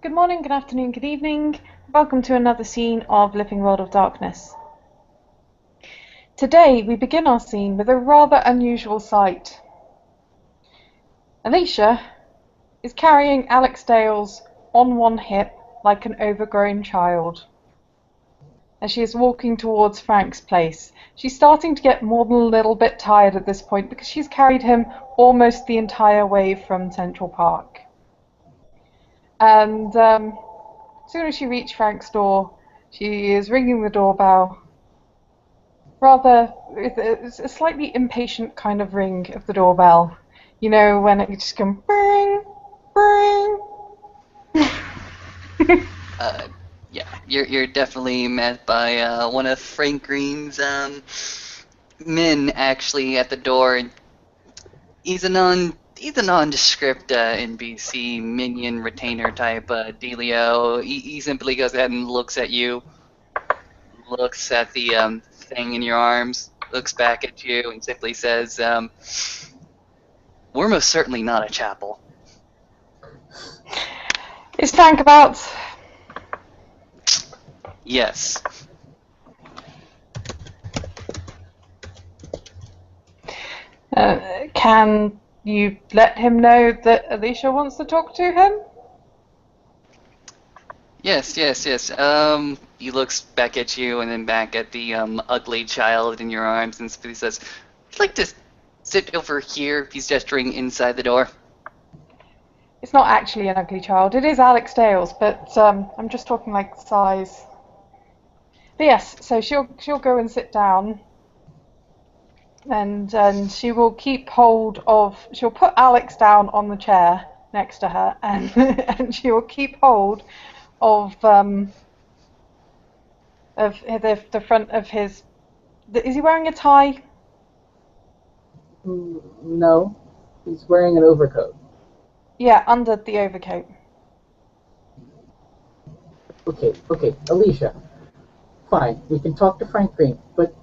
Good morning, good afternoon, good evening. Welcome to another scene of Living World of Darkness. Today we begin our scene with a rather unusual sight. Alicia is carrying Alex Dales on one hip like an overgrown child as she is walking towards Frank's place. She's starting to get more than a little bit tired at this point because she's carried him almost the entire way from Central Park. And as soon as she reached Frank's door, she is ringing the doorbell. Rather, it's a slightly impatient kind of ring of the doorbell. You know, when it just goes bring, bring. Yeah, you're definitely met by one of Frank Green's men actually at the door. He's a nondescript NPC minion retainer type dealio. He simply goes ahead and looks at you, looks at the thing in your arms, looks back at you, and simply says, "We're most certainly not a chapel." Is Frank about? Yes. Can you let him know that Alicia wants to talk to him? Yes. He looks back at you and then back at the ugly child in your arms and simply says, "I'd like to sit over here." He's gesturing inside the door. It's not actually an ugly child. It is Alex Dales, but I'm just talking like size. But yes, so she'll go and sit down, and she will keep hold of. She'll put Alex down on the chair next to her, and and she will keep hold of the front of his. Is he wearing a tie? No, he's wearing an overcoat. Yeah, under the overcoat. Okay, Alicia. Fine, we can talk to Frank Green, but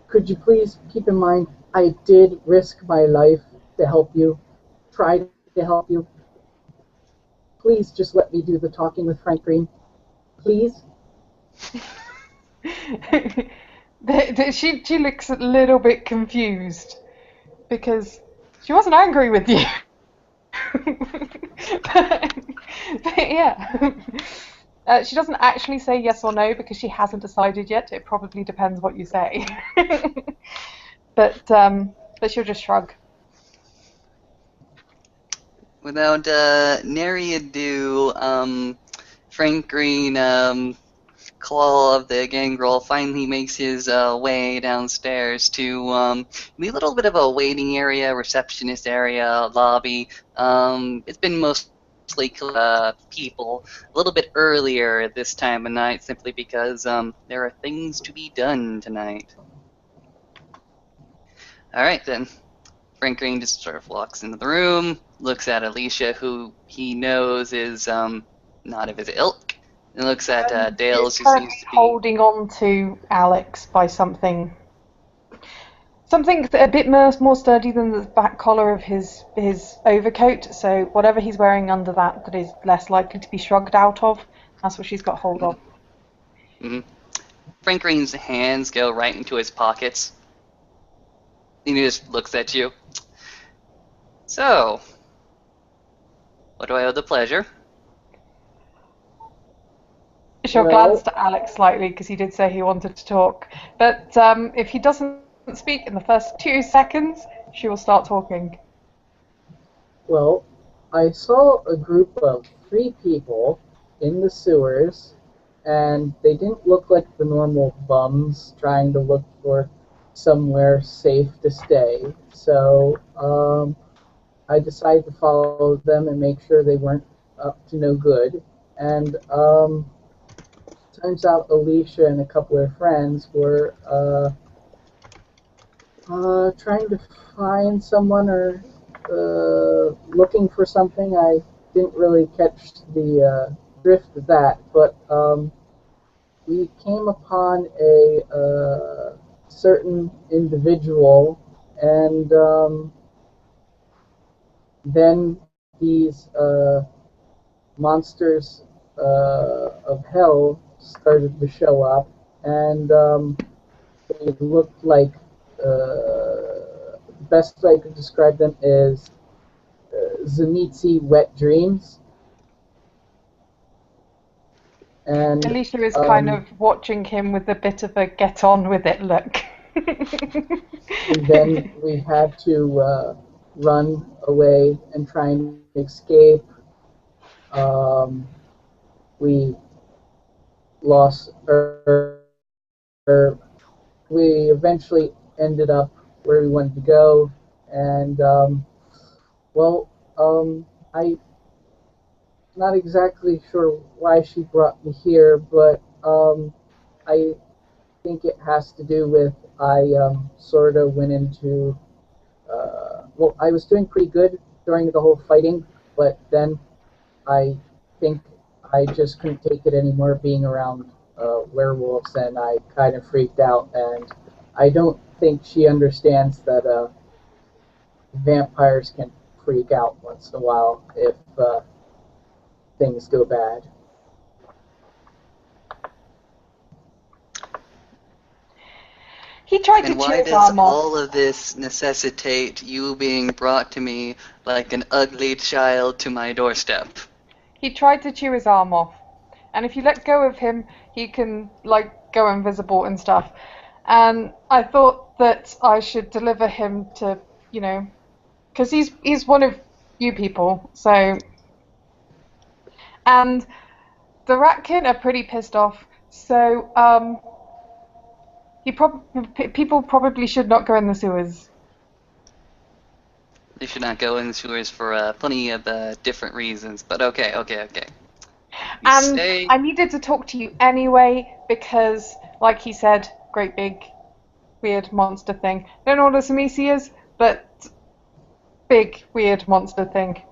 could you please keep in mind I did risk my life to help you, try to help you. Please just let me do the talking with Frank Green. Please? She looks a little bit confused because she wasn't angry with you. but yeah. She doesn't actually say yes or no because she hasn't decided yet. It probably depends what you say. but she'll just shrug. Without nary ado, Frank Green, Claw of the Gangrel, finally makes his way downstairs to the little bit of a waiting area, receptionist area, lobby. It's been mostly people a little bit earlier this time of night simply because there are things to be done tonight. Alright then. Frank Green just sort of walks into the room, looks at Alicia, who he knows is not of his ilk, and looks at Dales, who seems to be holding on to Alex by something a bit more sturdy than the back collar of his overcoat. So whatever he's wearing under that is less likely to be shrugged out of. That's what she's got hold of. Mm-hmm. Frank Green's hands go right into his pockets. And he just looks at you. So, what do I owe the pleasure? She'll glance to Alex slightly because he did say he wanted to talk. But if he doesn't speak in the first 2 seconds, she will start talking. Well, I saw a group of 3 people in the sewers, and they didn't look like the normal bums trying to look for somewhere safe to stay. So I decided to follow them and make sure they weren't up to no good. And turns out Alicia and a couple of friends were trying to find someone or looking for something. I didn't really catch the drift of that, but we came upon a certain individual, and then these monsters of hell started to show up, and they looked like the best way I could describe them is Zenitsu wet dreams. And Alicia is kind of watching him with a bit of a get on with it look. and then we had to run away and try and escape. We lost, we eventually ended up where we wanted to go, and well, I'm not exactly sure why she brought me here, but I think it has to do with I sort of went into well, I was doing pretty good during the whole fighting, but then I think I just couldn't take it anymore being around werewolves, and I kind of freaked out. And I don't think she understands that vampires can freak out once in a while if things go bad. He tried to And chew why his does arm off. all of this necessitate you being brought to me like an ugly child to my doorstep? He tried to chew his arm off. And if you let go of him, he can, like, go invisible and stuff. And I thought that I should deliver him to, you know, because he's one of you people, so... And the Ratkin are pretty pissed off, so, people probably should not go in the sewers. They should not go in the sewers for plenty of different reasons, but okay. You And say... I needed to talk to you anyway, because, like he said, great big weird monster thing. Don't know what a Samisi is, but big weird monster thing.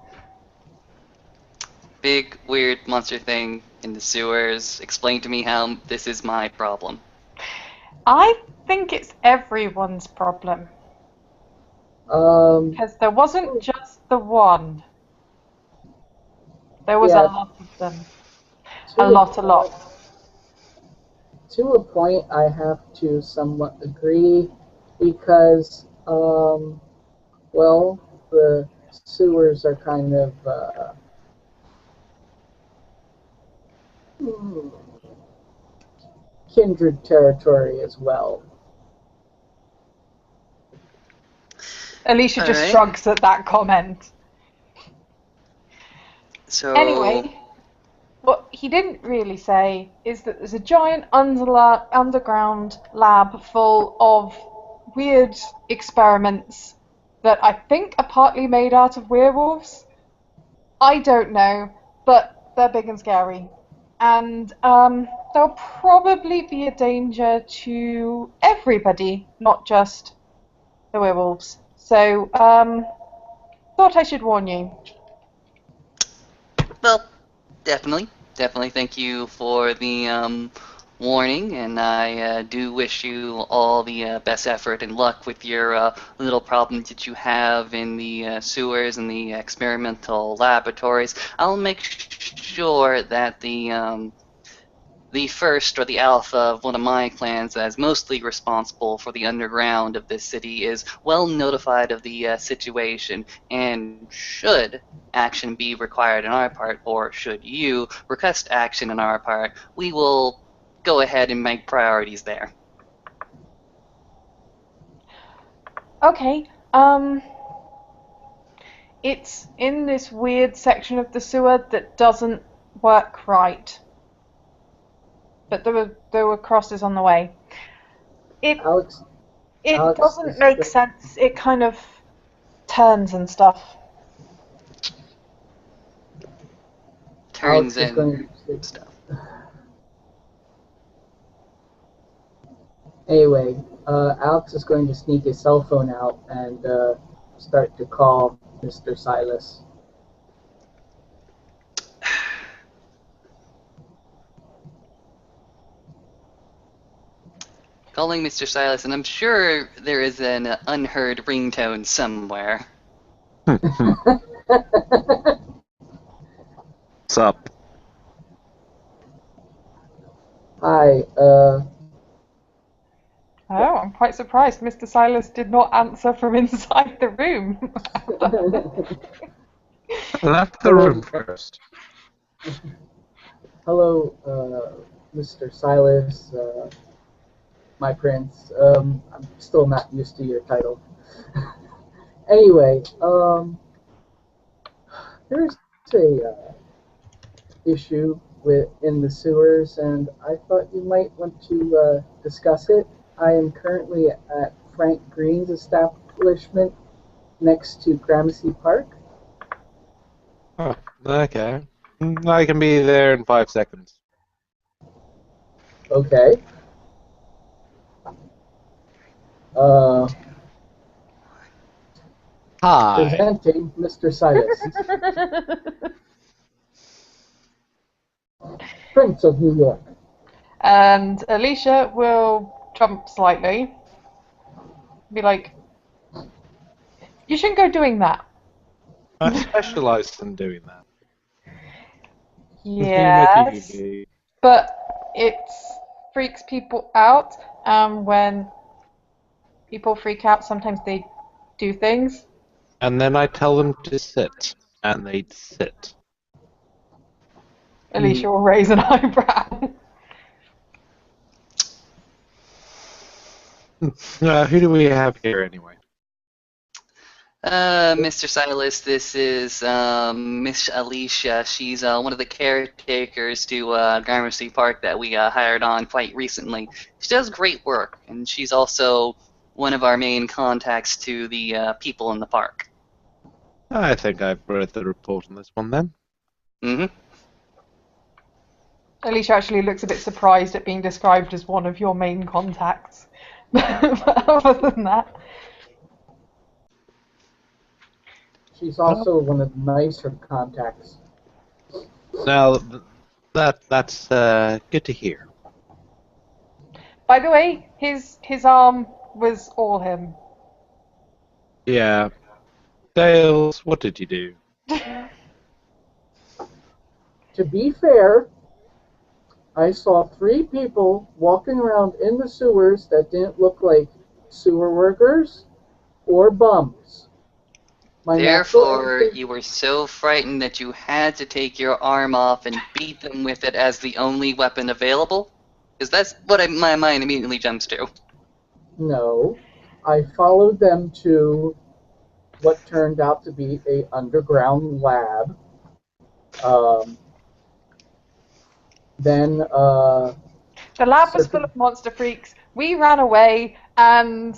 Big, weird monster thing in the sewers. Explain to me how this is my problem. I think it's everyone's problem. Because there wasn't just the one. There was a Yeah, lot of them. to A lot. To a point, I have to somewhat agree because, well, the sewers are kind of kindred territory as well. Alicia All just right. shrugs at that comment. So... Anyway, what he didn't really say is that there's a giant underground lab full of weird experiments that I think are partly made out of werewolves. I don't know, but they're big and scary. And they'll probably be a danger to everybody, not just the werewolves. So, thought I should warn you. Well, definitely. Definitely thank you for the warning, and I do wish you all the best effort and luck with your little problems that you have in the sewers and the experimental laboratories. I'll make sure that the first or the alpha of one of my clans that is mostly responsible for the underground of this city is well notified of the situation, and should action be required on our part, or should you request action on our part, we will go ahead and make priorities there. Okay, it's in this weird section of the sewer that doesn't work right. But there were crosses on the way. Alex, It Alex doesn't is make sense. It kind of turns and stuff. Turns Alex is in going to. stuff. Anyway, Alex is going to sneak his cell phone out and start to call Mr. Silas. Calling Mr. Silas, and I'm sure there is an unheard ringtone somewhere. What's up? Hi, Oh, I'm quite surprised Mr. Silas did not answer from inside the room. I left the Hello. room first. hello, Mr. Silas, my prince. I'm still not used to your title. Anyway, there's a issue in the sewers, and I thought you might want to discuss it. I am currently at Frank Green's establishment next to Gramercy Park. Oh, okay. I can be there in 5 seconds. Okay. Hi. Presenting Mr. Silas, Prince of New York. And Alicia will jump slightly. Be like, you shouldn't go doing that. I specialize in doing that. Yes, but it freaks people out. When people freak out, sometimes they do things. And then I tell them to sit, and they sit. Alicia will raise an eyebrow. Who do we have here anyway? Mr. Silas, this is Miss Alicia. She's one of the caretakers to Gramercy Park that we hired on quite recently. She does great work, and she's also one of our main contacts to the people in the park. I think I've read the report on this one then. Mm-hmm. Alicia actually looks a bit surprised at being described as one of your main contacts. But other than that, She's also one of the nicer contacts. Now, that's good to hear. by the way, his arm was all him. Yeah. Dales, what did you do? To be fair, I saw 3 people walking around in the sewers that didn't look like sewer workers or bums. My natural Therefore, instinct, you were so frightened that you had to take your arm off and beat them with it as the only weapon available? Because that's what my mind immediately jumps to. no. I followed them to what turned out to be a underground lab. Then The lab was full of monster freaks. We ran away, and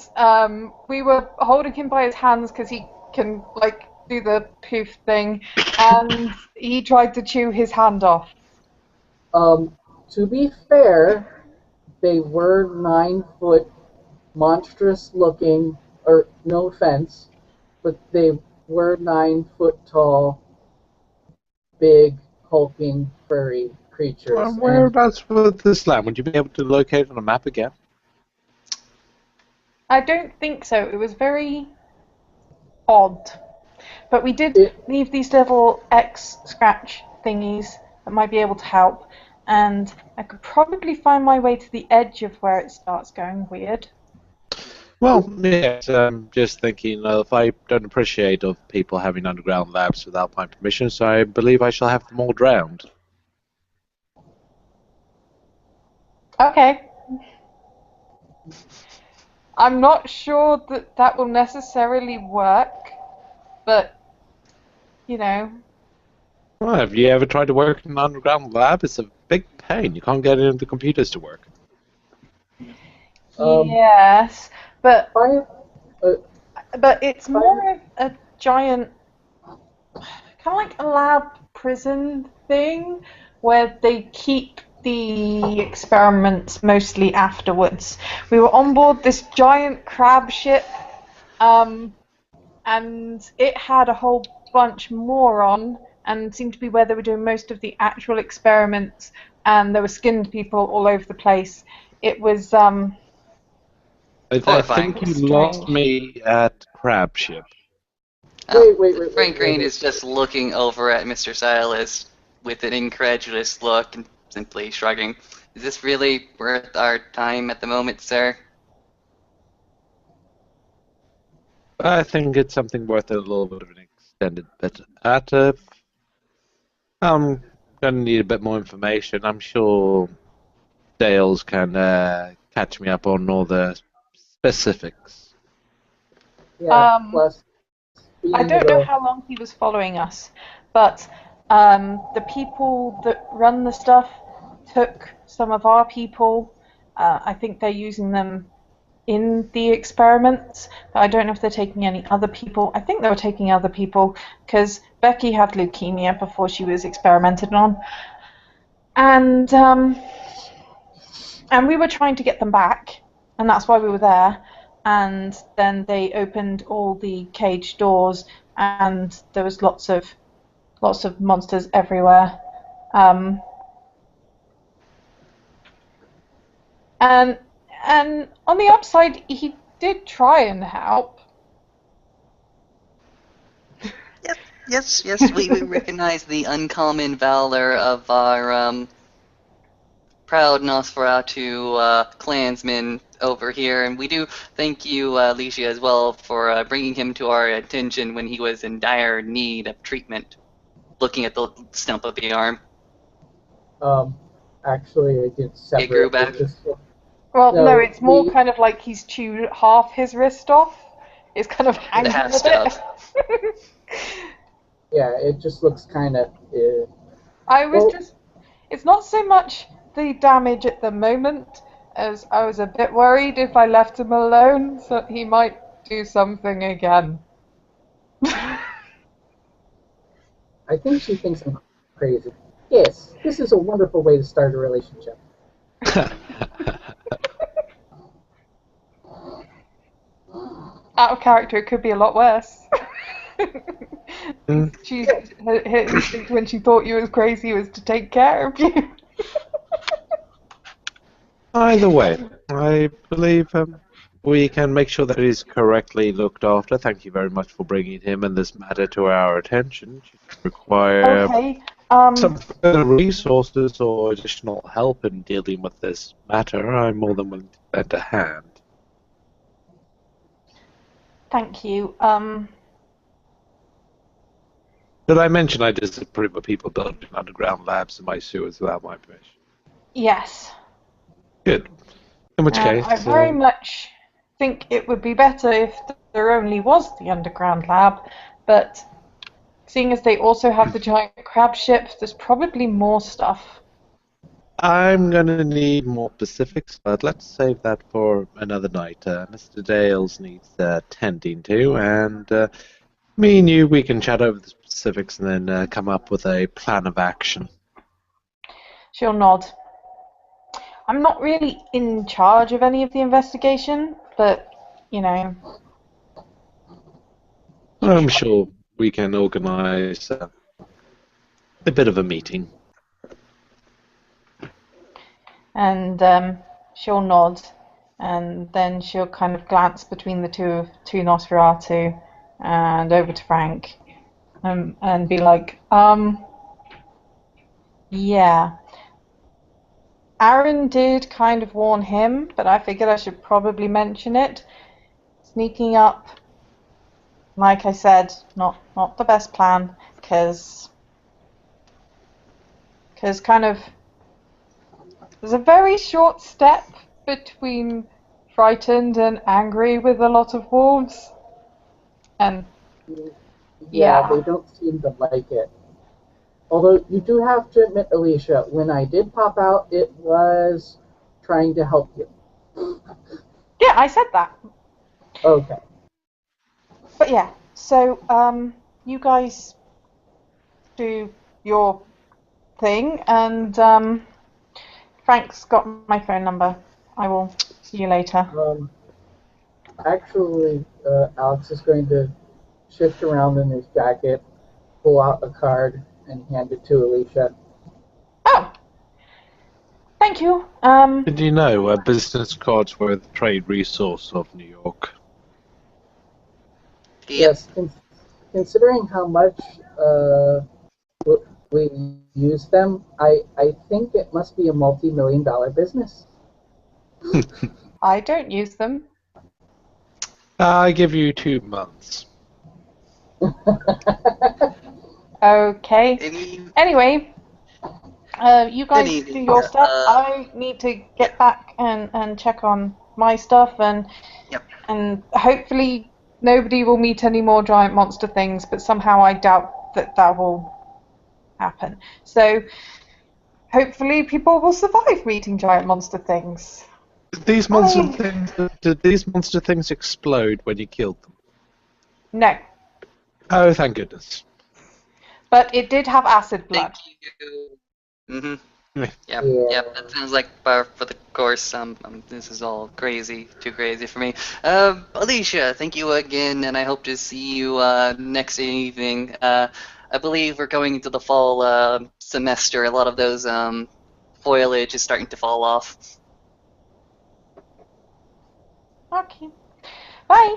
we were holding him by his hands because he can like do the poof thing, and he tried to chew his hand off. to be fair, they were 9-foot, monstrous looking, or no offense, but they were 9-foot tall, big, hulking, furry creatures. And Whereabouts with this land? Would you be able to locate it on a map again? I don't think so. It was very odd, but we did leave these little X scratch thingies that might be able to help, and I could probably find my way to the edge of where it starts going weird. Well, yes, just thinking, if I don't appreciate of people having underground labs without my permission, so I believe I shall have them all drowned. Okay. I'm not sure that that will necessarily work, but, you know. Well, have you ever tried to work in an underground lab? It's a big pain. You can't get into the computers to work. Yes, but uh, it's more of a giant, kind of like a lab prison thing, where they keep the experiments mostly afterwards. We were on board this giant crab ship, and it had a whole bunch more on, and seemed to be where they were doing most of the actual experiments, and there were skinned people all over the place. It was, I Horrifying. think you strange. lost me at Crab Ship. Oh, wait. Frank Green is just looking over at Mr. Silas. with an incredulous look and simply shrugging. Is this really worth our time at the moment, sir? I think it's something worth a little bit of an extended bit at. I'm going to need a bit more information. I'm sure Dales can catch me up on all the specifics. Yeah, plus I being don't know the how long he was following us, but the people that run the stuff took some of our people. I think they're using them in the experiments. I don't know if they're taking any other people. I think they were taking other people because Becky had leukemia before she was experimented on, and we were trying to get them back, and that's why we were there. And then they opened all the cage doors, and there was lots of monsters everywhere. And on the upside, he did try and help. Yes, we recognize the uncommon valor of our proud Nosferatu clansman over here, and we do thank you, Alicia, as well, for bringing him to our attention when he was in dire need of treatment. Looking at the stump of the arm, actually it did separate. it grew back. Well, no, it's more we- kind of like he's chewed half his wrist off. It's kind of hanging half a bit. Yeah, it just looks kind of. It's not so much the damage at the moment as I was a bit worried if I left him alone, so he might do something again. I think she thinks I'm crazy. Yes, this is a wonderful way to start a relationship. Out of character, it could be a lot worse. Her instinct when she thought you was crazy was to take care of you. Either way, I believe we can make sure that he's correctly looked after. Thank you very much for bringing him and this matter to our attention. Should you require Okay. some further resources or additional help in dealing with this matter, I'm more than willing to lend a hand. Thank you. Did I mention I disapprove of people building underground labs in my sewers without my permission? Yes. Good. In which case, I very much think it would be better if there only was the underground lab, but seeing as they also have the giant crab ship, there's probably more stuff. I'm going to need more specifics, but let's save that for another night. Mr. Dales needs tending to, and me and you, we can chat over the specifics and then come up with a plan of action. She'll nod. I'm not really in charge of any of the investigation, but, you know. I'm sure we can organize a bit of a meeting. And she'll nod, and then she'll kind of glance between the two Nosferatu and over to Frank, and be like, yeah. Aaron did kind of warn him, but I figured I should probably mention it. Sneaking up, like I said, not the best plan, because kind of there's a very short step between frightened and angry with a lot of wolves, and yeah. They don't seem to like it. Although you do have to admit, Alicia, when I did pop out, it was trying to help you. Yeah, I said that. Okay. But yeah, so you guys do your thing, and Frank's got my phone number. I will see you later. Actually, Alex is going to shift around in his jacket, pull out a card, and hand it to Alicia. Oh, thank you. Did you know business cards were the trade resource of New York? Yes, considering how much we use use them. I think it must be a multi-million-dollar business. I don't use them. I give you 2 months. Okay. Anyway, you guys Any- do your stuff. I need to get back and check on my stuff, and Yep. and hopefully nobody will meet any more giant monster things, but somehow I doubt that will happen. So hopefully people will survive meeting giant monster things. Did these monster things explode when you killed them? No, Oh, thank goodness. but it did have acid blood. Thank you. Mm-hmm. Yeah. Yep, Yeah. yep. That sounds like par for the course. This is all crazy, too crazy for me. Alicia, thank you again, and I hope to see you next evening. I believe we're going into the fall semester. A lot of those foliage is starting to fall off. Okay. Bye.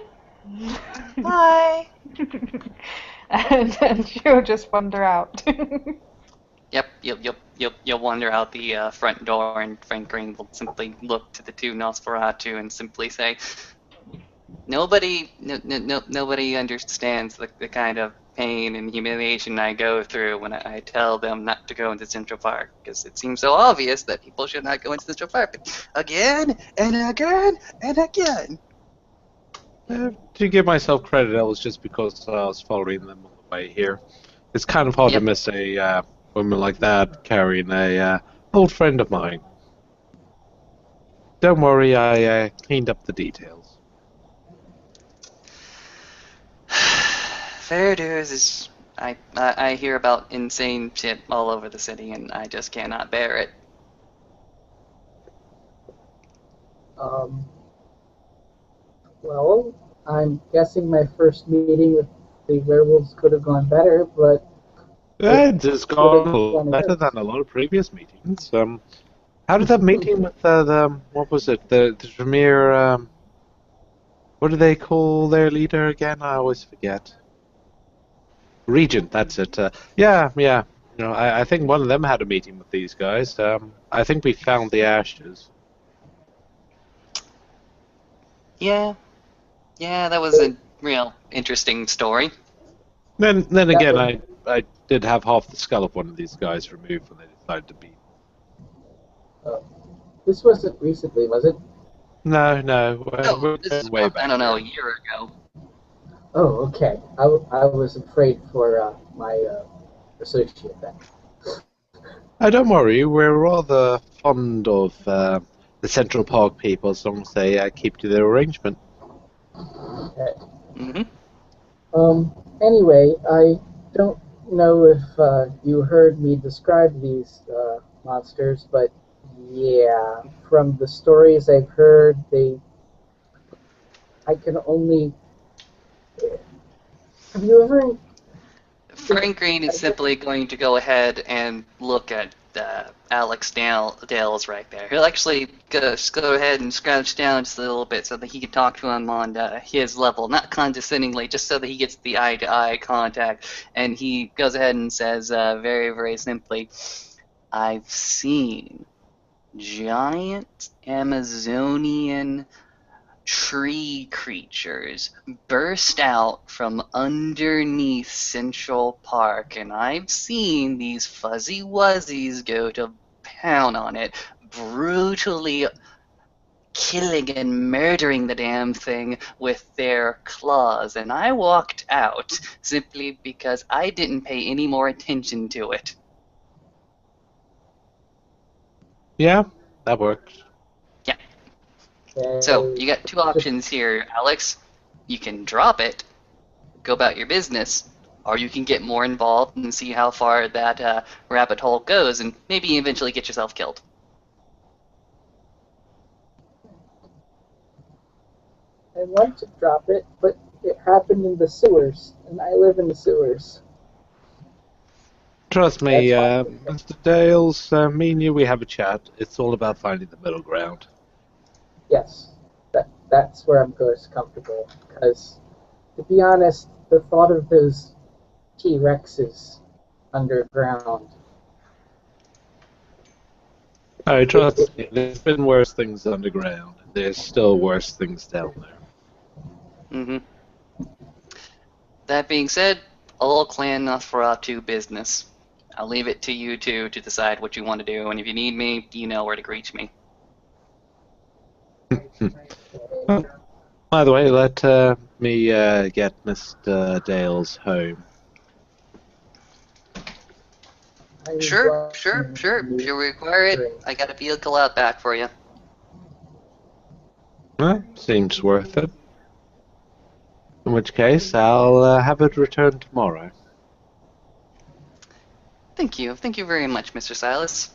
Bye. And she'll just wander out. Yep, you'll wander out the front door, and Frank Green will simply look to the two Nosferatu and simply say, nobody understands the kind of pain and humiliation I go through when I tell them not to go into Central Park, because it seems so obvious that people should not go into Central Park. But again and again and again. To give myself credit, that was just because I was following them on the way here. It's kind of hard to Yep. miss a woman like that carrying a old friend of mine. Don't worry, I cleaned up the details. Fair dues is I hear about insane shit all over the city, and I just cannot bear it. Well, I'm guessing my first meeting with the werewolves could have gone better, but It's gone a lot better than a lot of previous meetings. How did that meeting with the what was it? The Tremere, what do they call their leader again? I always forget. Regent, that's it. Yeah. You know, I think one of them had a meeting with these guys. I think we found the ashes. Yeah, that was a real interesting story. Then That again, was- I did have half the skull of one of these guys removed when they decided to beat. This wasn't recently, was it? No, Oh, we're this is, way back. I don't know, a here. year ago. Oh, okay. I was afraid for my associate then. Don't worry, we're rather fond of the Central Park people as long as they keep to their arrangement. Okay. Mm-hmm. Anyway, I don't know if you heard me describe these monsters, but yeah, from the stories I've heard, I can only. Have you ever? Frank Green is simply going to go ahead and look at Alex Dales right there. He'll actually go ahead and scrouch down just a little bit so that he can talk to him on his level, not condescendingly, just so that he gets the eye-to-eye contact. And he goes ahead and says very, very simply, I've seen giant Amazonian tree creatures burst out from underneath Central Park, and I've seen these fuzzy wuzzies go to pound on it, brutally killing and murdering the damn thing with their claws, and I walked out simply because I didn't pay any more attention to it. Yeah, that works. So, you got two options here, Alex. You can drop it, go about your business, or you can get more involved and see how far that rabbit hole goes, and maybe eventually get yourself killed. I want to drop it, but it happened in the sewers, and I live in the sewers. Trust me, That's Mr. Dales, me and you, we have a chat. It's all about finding the middle ground. Yes, that's where I'm most comfortable. Because, to be honest, the thought of those T-Rexes underground Oh, trust me, there's been worse things underground, and there's still worse things down there. Mm-hmm. That being said, I'll clan Nosferatu business. I'll leave it to you two to decide what you want to do, and if you need me, you know where to reach me. Well, by the way, let me get Mr. Dales home. Sure. If you require it, I got a vehicle out back for you. Well, seems worth it. In which case, I'll have it returned tomorrow. Thank you very much, Mr. Silas.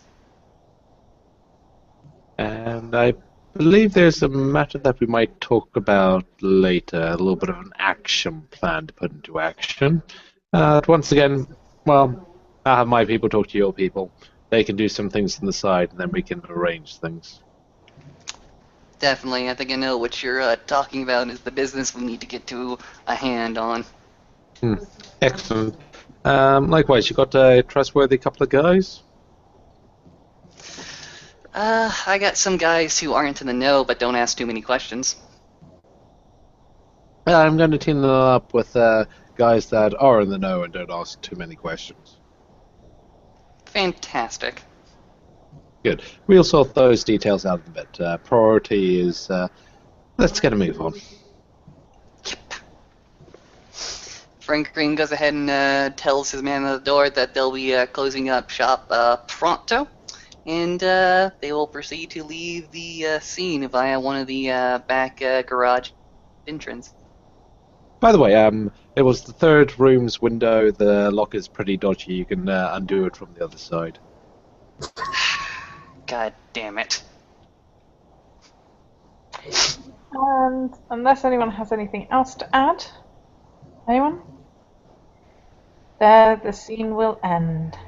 And I believe there's a matter that we might talk about later, a little bit of an action plan to put into action. Once again, well, I'll have my people talk to your people. They can do some things on the side, and then we can arrange things. Definitely, I think I know what you're talking about is the business we need to get to a hand on. Excellent. Likewise, you got a trustworthy couple of guys? I got some guys who aren't in the know but don't ask too many questions. I'm going to team them up with guys that are in the know and don't ask too many questions. Fantastic. Good. We'll sort those details out in a bit. Priority is let's get a move on. Yep. Frank Green goes ahead and tells his man at the door that they'll be closing up shop pronto, and they will proceed to leave the scene via one of the back garage entrance. By the way, it was the third room's window. The lock is pretty dodgy. You can undo it from the other side. God damn it. And unless anyone has anything else to add, anyone? There, the scene will end.